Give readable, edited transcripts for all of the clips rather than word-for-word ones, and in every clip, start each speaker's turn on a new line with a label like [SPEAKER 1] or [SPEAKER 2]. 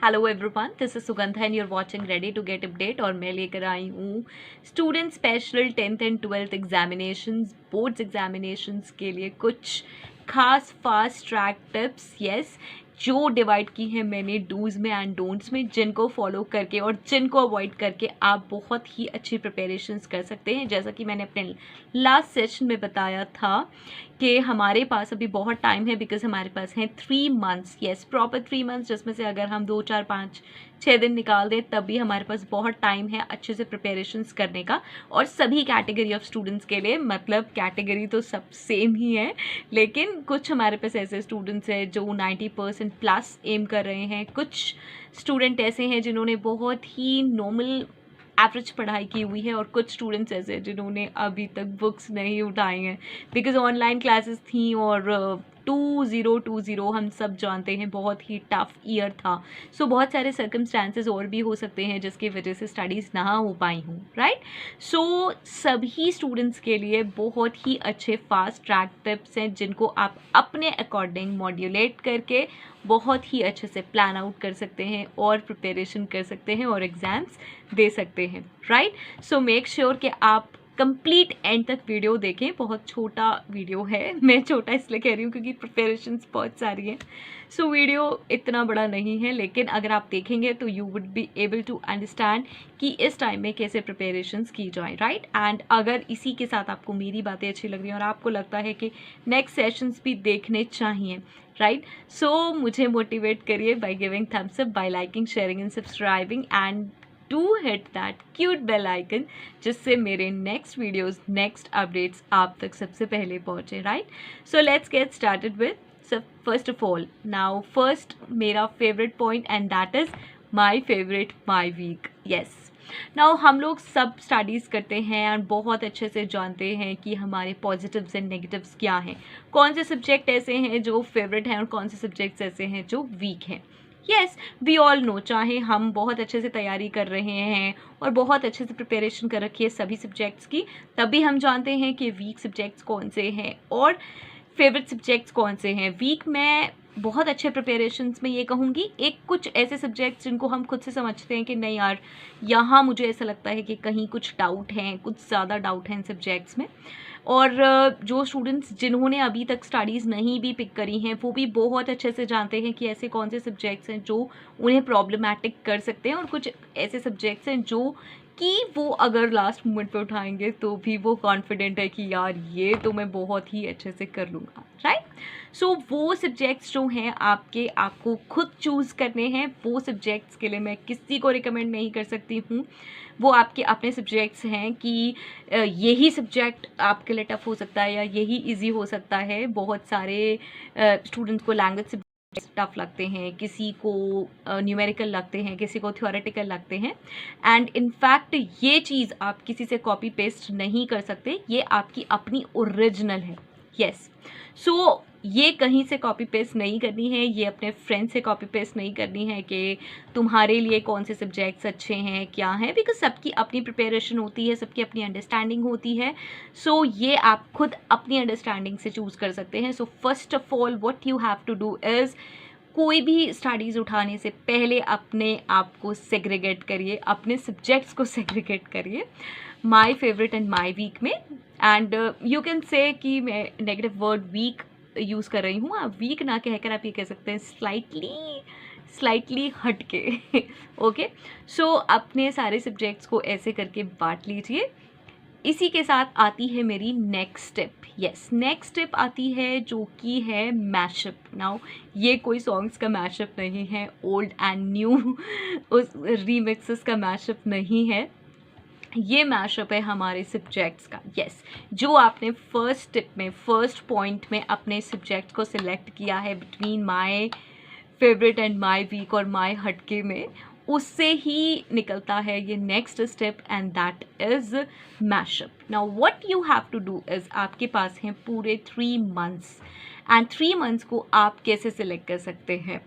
[SPEAKER 1] Hello everyone, this is Sugandha and you're watching ready to get update. और मैं लेकर आई हूँ student special 10th and 12th examinations, boards examinations के लिए कुछ खास फास्ट ट्रैक टिप्स। यस, जो डिवाइड की है मैंने डूज में एंड डोंट्स में, जिनको फॉलो करके और जिनको अवॉइड करके आप बहुत ही अच्छी प्रिपरेशंस कर सकते हैं। जैसा कि मैंने अपने लास्ट सेशन में बताया था कि हमारे पास अभी बहुत टाइम है, बिकॉज हमारे पास हैं 3 मंथ्स। यस, प्रॉपर 3 मंथ्स, जिसमें से अगर हम 2, 4, 5, 6 दिन निकाल दें तब भी हमारे पास बहुत टाइम है अच्छे से प्रिपरेशंस करने का। और सभी कैटेगरी ऑफ स्टूडेंट्स के लिए, मतलब कैटेगरी तो सब सेम ही है, लेकिन कुछ हमारे पास ऐसे स्टूडेंट्स हैं जो 90% प्लस एम कर रहे हैं। कुछ स्टूडेंट ऐसे हैं जिन्होंने बहुत ही नॉर्मल एवरेज पढ़ाई की हुई है, और कुछ स्टूडेंट्स ऐसे हैं जिन्होंने अभी तक बुक्स नहीं उठाई हैं, बिकॉज ऑनलाइन क्लासेस थी। और 2020 हम सब जानते हैं बहुत ही टफ ईयर था। सो बहुत सारे सर्कमस्टांसेस और भी हो सकते हैं जिसकी वजह से स्टडीज़ ना हो पाई हूँ, राइट। सो सभी स्टूडेंट्स के लिए बहुत ही अच्छे फास्ट ट्रैक टिप्स हैं जिनको आप अपने अकॉर्डिंग मॉड्यूलेट करके बहुत ही अच्छे से प्लान आउट कर सकते हैं और प्रिपरेशन कर सकते हैं और एग्ज़ाम्स दे सकते हैं, राइट। सो मेक श्योर कि आप कंप्लीट एंड तक वीडियो देखें। बहुत छोटा वीडियो है, मैं छोटा इसलिए कह रही हूँ क्योंकि प्रिपरेशंस बहुत सारी हैं। सो वीडियो इतना बड़ा नहीं है, लेकिन अगर आप देखेंगे तो you would be able to understand कि इस टाइम में कैसे प्रिपरेशंस की जाए, राइट। एंड अगर इसी के साथ आपको मेरी बातें अच्छी लग रही हैं और आपको लगता है कि नेक्स्ट सेशंस भी देखने चाहिए, राइट, सो मुझे मोटिवेट करिए by giving thumbs up, by liking, sharing and subscribing, and do hit that cute bell icon, जिससे मेरे नेक्स्ट वीडियोस, नेक्स्ट अपडेट्स आप तक सबसे पहले पहुंचे, right. So let's get started with first of all now first मेरा favourite point, and that is my favourite my week. Yes, now हम लोग सब स्टडीज़ करते हैं और बहुत अच्छे से जानते हैं कि हमारे पॉजिटिव्स एंड नेगेटिव्स क्या हैं, कौन से सब्जेक्ट ऐसे हैं जो फेवरेट हैं और कौन से सब्जेक्ट्स ऐसे हैं जो वीक हैं। येस, वी ऑल नो, चाहे हम बहुत अच्छे से तैयारी कर रहे हैं और बहुत अच्छे से प्रिपरेशन कर रखी है सभी सब्जेक्ट्स की, तभी हम जानते हैं कि वीक सब्जेक्ट्स कौन से हैं और फेवरेट सब्जेक्ट्स कौन से हैं। वीक में बहुत अच्छे प्रिपरेशंस में ये कहूँगी, एक कुछ ऐसे सब्जेक्ट्स जिनको हम खुद से समझते हैं कि नहीं यार, यहाँ मुझे ऐसा लगता है कि कहीं कुछ डाउट हैं, कुछ ज़्यादा डाउट हैं इन सब्जेक्ट्स में। और जो स्टूडेंट्स जिन्होंने अभी तक स्टडीज़ नहीं भी पिक करी हैं, वो भी बहुत अच्छे से जानते हैं कि ऐसे कौन से सब्जेक्ट्स हैं जो उन्हें प्रॉब्लमैटिक कर सकते हैं, और कुछ ऐसे सब्जेक्ट्स हैं जो कि वो अगर लास्ट मोमेंट पे उठाएंगे तो भी वो कॉन्फिडेंट है कि यार ये तो मैं बहुत ही अच्छे से कर लूँगा, राइट। सो वो सब्जेक्ट्स जो हैं आपको खुद चूज़ करने हैं। वो सब्जेक्ट्स के लिए मैं किसी को रिकमेंड नहीं कर सकती हूँ, वो आपके अपने सब्जेक्ट्स हैं कि यही सब्जेक्ट आपके लिए टफ हो सकता है या यही इजी हो सकता है। बहुत सारे स्टूडेंट्स को लैंग्वेज टफ लगते हैं, किसी को न्यूमेरिकल लगते हैं, किसी को थ्योरेटिकल लगते हैं, एंड इनफैक्ट ये चीज़ आप किसी से कॉपी पेस्ट नहीं कर सकते, ये आपकी अपनी ओरिजिनल है। यस, सो ये कहीं से कॉपी पेस्ट नहीं करनी है, ये अपने फ्रेंड से कॉपी पेस्ट नहीं करनी है कि तुम्हारे लिए कौन से सब्जेक्ट्स अच्छे हैं, क्या हैं, बिकॉज सबकी अपनी प्रिपरेशन होती है, सबकी अपनी अंडरस्टैंडिंग होती है। सो ये आप खुद अपनी अंडरस्टैंडिंग से चूज़ कर सकते हैं। So first of all what you have to do is, कोई भी स्टडीज़ उठाने से पहले अपने आप को सेग्रीगेट करिए, अपने सब्जेक्ट्स को सेग्रीगेट करिए my favourite and my weak में। एंड यू कैन से कि मैं नेगेटिव वर्ड वीक यूज़ कर रही हूँ, आप वीक ना कहकर आप ये कह सकते हैं स्लाइटली हट के ओके। सो अपने सारे सब्जेक्ट्स को ऐसे करके बांट लीजिए। इसी के साथ आती है मेरी next step. Yes, next step आती है जो कि है मैशअप। नाउ ये कोई सॉन्ग्स का मैशअप नहीं है, ओल्ड एंड न्यू उस रीमिक्सेस का मैशअप नहीं है, ये मैशअप है हमारे सब्जेक्ट्स का। यस, जो आपने फर्स्ट स्टेप में, फर्स्ट पॉइंट में अपने सब्जेक्ट्स को सिलेक्ट किया है between my favourite and my weak और माय हटके में, उससे ही निकलता है ये next step, and that is mashup. Now what you have to do is, आपके पास हैं पूरे 3 मंथ्स, एंड 3 मंथ्स को आप कैसे सिलेक्ट कर सकते हैं।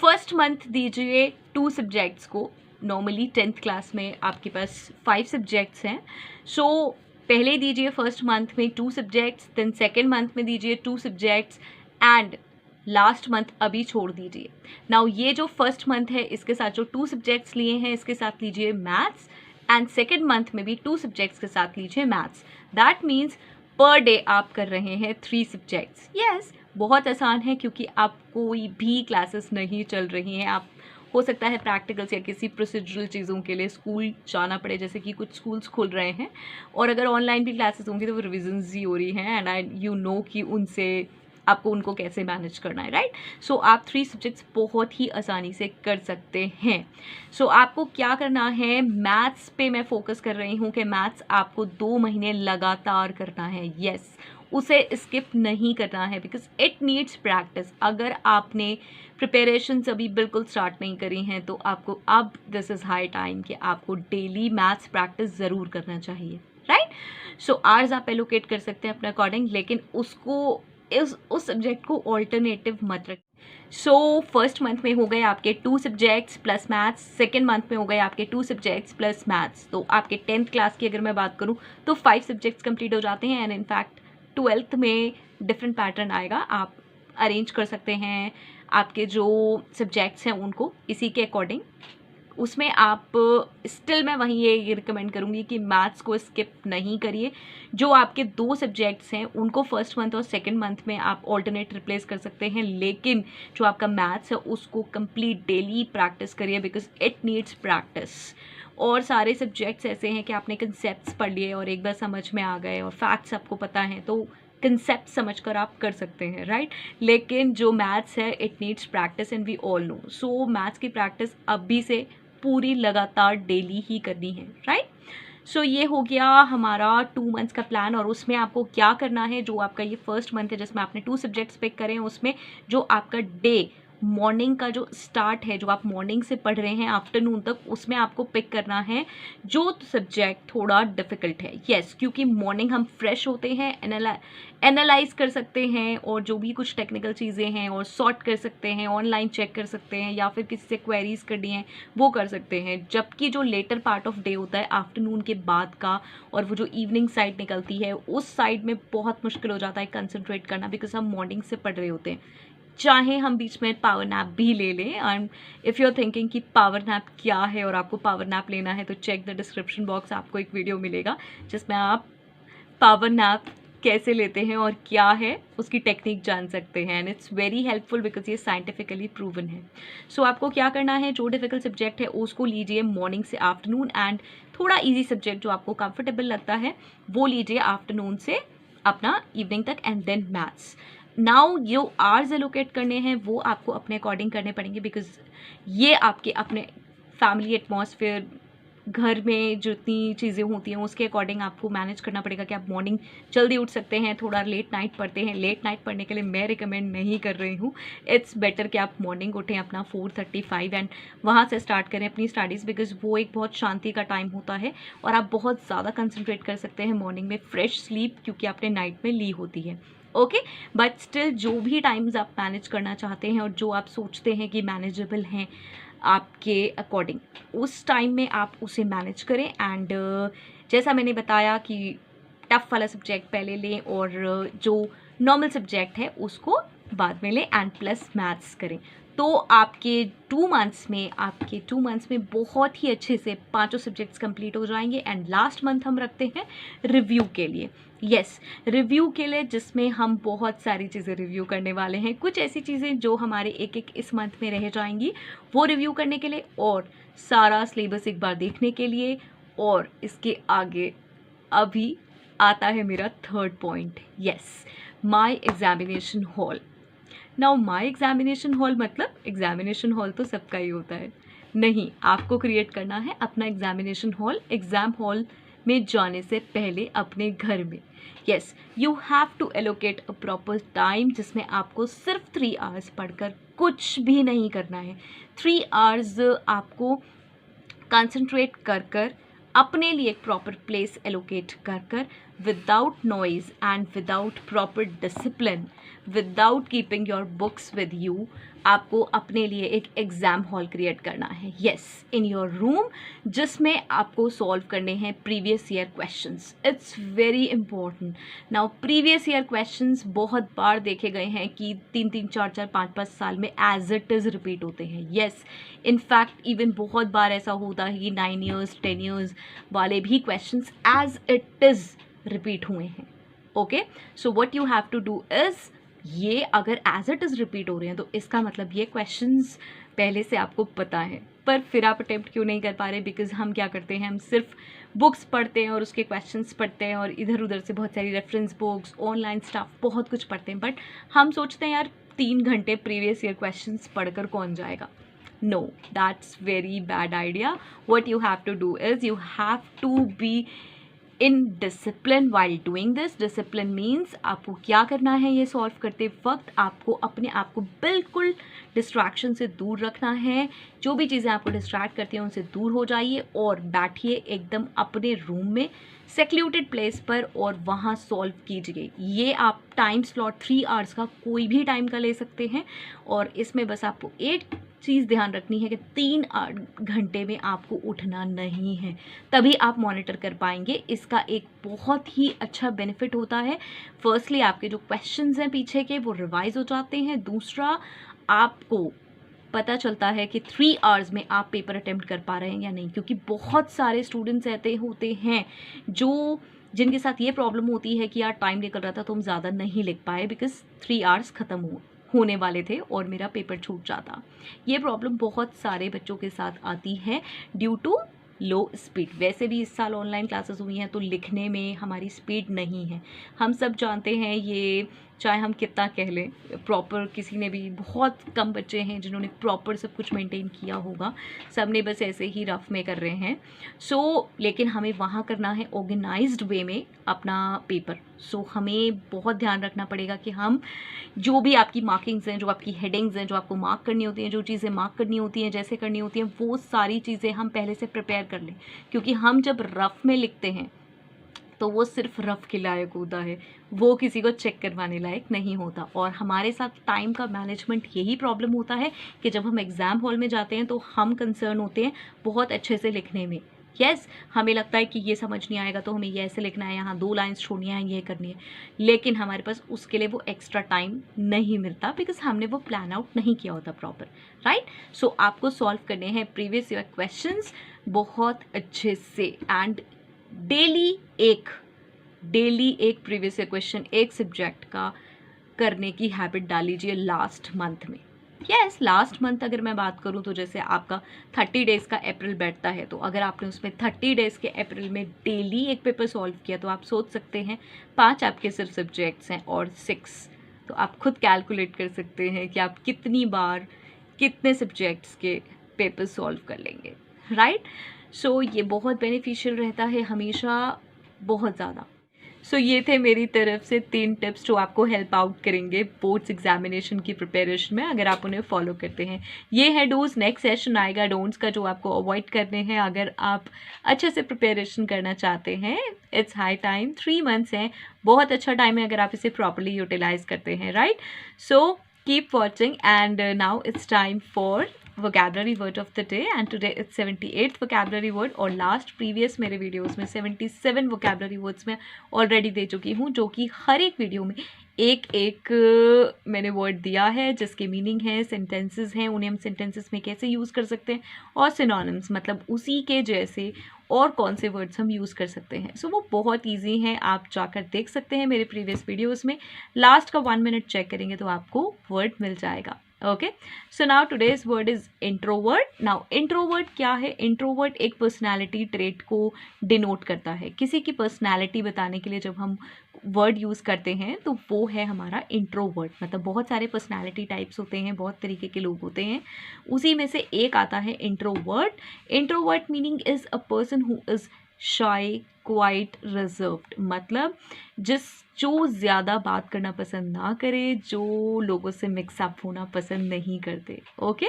[SPEAKER 1] फर्स्ट मंथ दीजिए 2 सब्जेक्ट्स को। नॉर्मली 10th क्लास में आपके पास 5 सब्जेक्ट्स हैं, सो पहले दीजिए फर्स्ट मंथ में 2 सब्जेक्ट्स, देन सेकेंड मंथ में दीजिए 2 सब्जेक्ट्स, एंड लास्ट मंथ अभी छोड़ दीजिए। नाउ ये जो फर्स्ट मंथ है इसके साथ जो 2 सब्जेक्ट्स लिए हैं इसके साथ लीजिए मैथ्स, एंड सेकेंड मंथ में भी 2 सब्जेक्ट्स के साथ लीजिए maths. That means per day आप कर रहे हैं 3 सब्जेक्ट्स। यस, बहुत आसान है क्योंकि आप कोई भी क्लासेस नहीं चल रही हैं। आप हो सकता है प्रैक्टिकल्स या किसी प्रोसीजरल चीज़ों के लिए स्कूल जाना पड़े, जैसे कि कुछ स्कूल्स खुल रहे हैं, और अगर ऑनलाइन भी क्लासेस होंगी तो वो रिविजन्स ही हो रही हैं, एंड आई यू नो कि उनसे आपको उनको कैसे मैनेज करना है, राइट। सो आप 3 सब्जेक्ट्स बहुत ही आसानी से कर सकते हैं। सो आपको क्या करना है, मैथ्स पे मैं फोकस कर रही हूँ कि मैथ्स आपको 2 महीने लगातार करना है। यस, उसे स्किप नहीं करना है बिकॉज इट नीड्स प्रैक्टिस। अगर आपने प्रिपरेशंस अभी बिल्कुल स्टार्ट नहीं करी हैं तो आपको अब दिस इज़ हाई टाइम कि आपको डेली मैथ्स प्रैक्टिस ज़रूर करना चाहिए, राइट। सो आवर्स आप एलोकेट कर सकते हैं अपने अकॉर्डिंग, लेकिन उसको उस सब्जेक्ट को ऑल्टरनेटिव मत रखें। सो फर्स्ट मंथ में हो गए आपके 2 subjects plus maths, second month में हो गए आपके 2 सब्जेक्ट्स प्लस मैथ्स। तो आपके 10th क्लास की अगर मैं बात करूँ तो 5 सब्जेक्ट्स कंप्लीट हो जाते हैं, एंड इनफैक्ट 12th में डिफरेंट पैटर्न आएगा। आप अरेंज कर सकते हैं आपके जो सब्जेक्ट्स हैं उनको इसी के अकॉर्डिंग। उसमें आप स्टिल मैं वहीं ये रिकमेंड करूँगी कि मैथ्स को स्किप नहीं करिए। जो आपके 2 सब्जेक्ट्स हैं उनको फर्स्ट मंथ और सेकंड मंथ में आप ऑल्टरनेट रिप्लेस कर सकते हैं, लेकिन जो आपका मैथ्स है उसको कंप्लीट डेली प्रैक्टिस करिए बिकॉज इट नीड्स प्रैक्टिस। और सारे सब्जेक्ट्स ऐसे हैं कि आपने कंसेप्ट्स पढ़ लिए और एक बार समझ में आ गए और फैक्ट्स आपको पता हैं तो कंसेप्ट समझकर आप कर सकते हैं, राइट। लेकिन जो मैथ्स है it needs practice and we all know. So maths की प्रैक्टिस अभी से पूरी लगातार डेली ही करनी है, राइट। सो ये हो गया हमारा 2 मंथ्स का प्लान। और उसमें आपको क्या करना है, जो आपका ये फर्स्ट मंथ है जिसमें आपने 2 सब्जेक्ट्स पिक करें, उसमें जो आपका डे मॉर्निंग का जो स्टार्ट है, जो आप मॉर्निंग से पढ़ रहे हैं आफ्टरनून तक, उसमें आपको पिक करना है जो सब्जेक्ट थोड़ा डिफिकल्ट है। यस, क्योंकि मॉर्निंग हम फ्रेश होते हैं, एनालाइज कर सकते हैं और जो भी कुछ टेक्निकल चीज़ें हैं और सॉर्ट कर सकते हैं, ऑनलाइन चेक कर सकते हैं या फिर किसी से क्वेरीज करनी है वो कर सकते हैं। जबकि जो लेटर पार्ट ऑफ डे होता है आफ्टरनून के बाद का, और वो जो इवनिंग साइड निकलती है उस साइड में बहुत मुश्किल हो जाता है कंसंट्रेट करना बिकॉज हम मॉर्निंग से पढ़ रहे होते हैं। चाहे हम बीच में पावर नैप भी ले लें, and if you are thinking कि पावर नैप क्या है और आपको पावर नैप लेना है तो चेक द डिस्क्रिप्शन बॉक्स, आपको एक वीडियो मिलेगा जिसमें आप पावर नैप कैसे लेते हैं और क्या है उसकी टेक्निक जान सकते हैं, and it's very helpful because ये साइंटिफिकली प्रूवन है। सो आपको क्या करना है, जो डिफिकल्ट सब्जेक्ट है उसको लीजिए मॉर्निंग से आफ्टरनून, एंड थोड़ा इजी सब्जेक्ट जो आपको कंफर्टेबल लगता है वो लीजिए आफ्टरनून से अपना इवनिंग तक, एंड देन मैथ्स। नाउ जो आवर्स एलोकेट करने हैं वो आपको अपने अकॉर्डिंग करने पड़ेंगे बिकॉज ये आपके अपने फैमिली एटमॉस्फेयर, घर में जितनी चीज़ें होती हैं उसके अकॉर्डिंग आपको मैनेज करना पड़ेगा कि आप मॉर्निंग जल्दी उठ सकते हैं, थोड़ा लेट नाइट पढ़ते हैं। लेट नाइट पढ़ने के लिए मैं रिकमेंड नहीं कर रही हूँ। इट्स बेटर कि आप मॉर्निंग उठें अपना 4:35 एंड वहाँ से स्टार्ट करें अपनी स्टडीज़ बिकॉज वो एक बहुत शांति का टाइम होता है और आप बहुत ज़्यादा कंसनट्रेट कर सकते हैं मॉर्निंग में, फ्रेश स्लीप क्योंकि आपने नाइट में ली होती है। ओके, बट स्टिल जो भी टाइम्स आप मैनेज करना चाहते हैं और जो आप सोचते हैं कि मैनेजेबल हैं आपके अकॉर्डिंग, उस टाइम में आप उसे मैनेज करें। एंड जैसा मैंने बताया कि टफ वाला सब्जेक्ट पहले लें और जो नॉर्मल सब्जेक्ट है उसको बाद में लें, एंड प्लस मैथ्स करें। तो आपके 2 मंथ्स में बहुत ही अच्छे से 5 सब्जेक्ट्स कंप्लीट हो जाएंगे। एंड लास्ट मंथ हम रखते हैं रिव्यू के लिए। यस, रिव्यू के लिए जिसमें हम बहुत सारी चीज़ें रिव्यू करने वाले हैं, कुछ ऐसी चीज़ें जो हमारे एक इस मंथ में रह जाएंगी वो रिव्यू करने के लिए, और सारा सिलेबस एक बार देखने के लिए। और इसके आगे अभी आता है मेरा third point, yes, my examination hall. Now my examination hall मतलब एग्जामिनेशन हॉल तो सबका ही होता है, नहीं, आपको क्रिएट करना है अपना एग्जामिनेशन हॉल एग्जाम हॉल में जाने से पहले अपने घर में। Yes, you have to allocate a proper time जिसमें आपको सिर्फ 3 आवर्स पढ़कर कुछ भी नहीं करना है। 3 आवर्स आपको कंसंट्रेट कर अपने लिए एक प्रॉपर प्लेस एलोकेट कर without noise and without proper discipline, without keeping your books with you, आपको अपने लिए एक एग्ज़ाम हॉल क्रिएट करना है, यस, इन योर रूम, जिसमें आपको सॉल्व करने हैं previous year questions. It's very important. Now previous year questions बहुत बार देखे गए हैं कि 3-3, 4-4, 5-5 साल में एज इट इज़ रिपीट होते हैं. यस, इनफैक्ट इवन बहुत बार ऐसा होता है कि 9 years 10 years वाले भी questions as it is repeat हुए हैं. Okay, so what you have to do is, ये अगर एज इट इज़ रिपीट हो रहे हैं तो इसका मतलब ये क्वेश्चंस पहले से आपको पता है, पर फिर आप अटेम्प्ट क्यों नहीं कर पा रहे? बिकॉज हम क्या करते हैं, हम सिर्फ बुक्स पढ़ते हैं और उसके क्वेश्चंस पढ़ते हैं और इधर उधर से बहुत सारी रेफरेंस बुक्स, ऑनलाइन स्टफ, बहुत कुछ पढ़ते हैं, बट हम सोचते हैं यार 3 घंटे प्रीवियस ईयर क्वेश्चंस पढ़कर कौन जाएगा. No, that's very bad idea. What you have to do is you have to be in discipline while doing this. Discipline means आपको क्या करना है, ये सॉल्व करते वक्त आपको अपने आप को बिल्कुल डिस्ट्रैक्शन से दूर रखना है. जो भी चीज़ें आपको डिस्ट्रैक्ट करती हैं उनसे दूर हो जाइए और बैठिए एकदम अपने रूम में सेक्लूटेड प्लेस पर और वहाँ सॉल्व कीजिए. ये आप टाइम स्लॉट 3 hours का कोई भी टाइम का ले सकते हैं और इसमें बस आपको एक चीज़ ध्यान रखनी है कि 3 घंटे में आपको उठना नहीं है, तभी आप मॉनिटर कर पाएंगे. इसका एक बहुत ही अच्छा बेनिफिट होता है. फर्स्टली आपके जो क्वेश्चंस हैं पीछे के वो रिवाइज हो जाते हैं. दूसरा, आपको पता चलता है कि 3 hours में आप पेपर अटेम्प्ट कर पा रहे हैं या नहीं, क्योंकि बहुत सारे स्टूडेंट्स ऐसे होते हैं जो जिनके साथ ये प्रॉब्लम होती है कि यार टाइम निकल रहा था तो हम ज़्यादा नहीं लिख पाए बिकॉज 3 hours ख़त्म होने वाले थे और मेरा पेपर छूट जाता. ये प्रॉब्लम बहुत सारे बच्चों के साथ आती है ड्यू टू लो स्पीड. वैसे भी इस साल ऑनलाइन क्लासेस हुई हैं तो लिखने में हमारी स्पीड नहीं है, हम सब जानते हैं ये, चाहे हम कितना कह लें प्रॉपर. किसी ने भी, बहुत कम बच्चे हैं जिन्होंने प्रॉपर सब कुछ मेंटेन किया होगा, सब ने बस ऐसे ही रफ में कर रहे हैं. लेकिन हमें वहाँ करना है ऑर्गेनाइज्ड वे में अपना पेपर. हमें बहुत ध्यान रखना पड़ेगा कि हम जो भी आपकी मार्किंग्स हैं, जो आपकी हेडिंग्स हैं, जो आपको मार्क करनी होती हैं, जो चीज़ें मार्क करनी होती हैं, जैसे करनी होती हैं, वो सारी चीज़ें हम पहले से प्रिपेयर कर लें. क्योंकि हम जब रफ में लिखते हैं तो वो सिर्फ रफ के लायक होता है, वो किसी को चेक करवाने लायक नहीं होता. और हमारे साथ टाइम का मैनेजमेंट यही प्रॉब्लम होता है कि जब हम एग्ज़ाम हॉल में जाते हैं तो हम कंसर्न होते हैं बहुत अच्छे से लिखने में. यस, हमें लगता है कि ये समझ नहीं आएगा तो हमें ये ऐसे लिखना है, यहाँ 2 लाइन्स छोड़नी है, ये करनी है, लेकिन हमारे पास उसके लिए वो एक्स्ट्रा टाइम नहीं मिलता बिकॉज हमने वो प्लान आउट नहीं किया होता प्रॉपर. राइट, आपको सॉल्व करने हैं प्रीवियस ईयर क्वेश्चंस बहुत अच्छे से. एंड डेली एक प्रीवियस ईयर क्वेश्चन एक सब्जेक्ट का करने की हैबिट डाल लीजिए लास्ट मंथ में. यस, लास्ट मंथ अगर मैं बात करूं तो जैसे आपका 30 डेज़ का अप्रैल बैठता है, तो अगर आपने उसमें 30 डेज़ के अप्रैल में डेली एक पेपर सॉल्व किया तो आप सोच सकते हैं 5 आपके सिर्फ सब्जेक्ट्स हैं और 6, तो आप खुद कैलकुलेट कर सकते हैं कि आप कितनी बार कितने सब्जेक्ट्स के पेपर सॉल्व कर लेंगे. राइट, ये बहुत बेनिफिशियल रहता है हमेशा, बहुत ज़्यादा. ये थे मेरी तरफ से 3 टिप्स जो आपको हेल्प आउट करेंगे बोर्ड्स एग्जामिनेशन की प्रिपरेशन में अगर आप उन्हें फॉलो करते हैं. ये है डूज. नेक्स्ट सेशन आएगा डोंट्स का, जो आपको अवॉइड करने हैं अगर आप अच्छे से प्रिपरेशन करना चाहते हैं. इट्स हाई टाइम, 3 months हैं, बहुत अच्छा टाइम है अगर आप इसे प्रॉपरली यूटिलाइज करते हैं. Right, keep watching and now it's time for vocabulary word of the day and today it's 78th vocabulary word और लास्ट प्रीवियस मेरे वीडियोस में 77 vocabulary words में ऑलरेडी दे चुकी हूँ, जो कि हर एक वीडियो में एक मैंने वर्ड दिया है जिसके मीनिंग है, सेंटेंसेस हैं, उन्हें हम सेंटेंसेस में कैसे यूज़ कर सकते हैं, और सिनोनिम्स मतलब उसी के जैसे और कौन से वर्ड्स हम यूज़ कर सकते हैं. वो बहुत ईजी हैं, आप जाकर देख सकते हैं मेरे प्रीवियस वीडियोज़ में. लास्ट का 1 minute चेक करेंगे तो आपको वर्ड मिल जाएगा. Okay, so now today's word is introvert. Now introvert क्या है? इंट्रोवर्ट एक पर्सनालिटी ट्रेट को डिनोट करता है. किसी की पर्सनालिटी बताने के लिए जब हम वर्ड यूज़ करते हैं तो वो है हमारा इंट्रोवर्ट. मतलब बहुत सारे पर्सनालिटी टाइप्स होते हैं, बहुत तरीके के लोग होते हैं, उसी में से एक आता है introvert. Introvert meaning is a person who is शाई, क्वाइट, रिजर्व्ड. मतलब जो ज़्यादा बात करना पसंद ना करे, जो लोगों से मिक्सअप होना पसंद नहीं करते. Okay,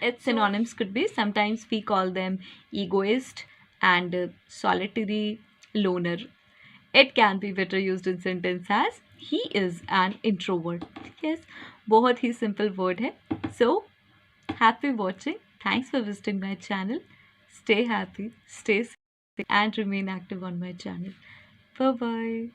[SPEAKER 1] it's synonyms could be, sometimes we call them egoist and solitary, loner. It can be better used in sentence as he is an introvert. Yes, बहुत ही simple word है. So, happy watching. Thanks for visiting my channel. Stay happy, stay safe, and remain active on my channel. Bye bye.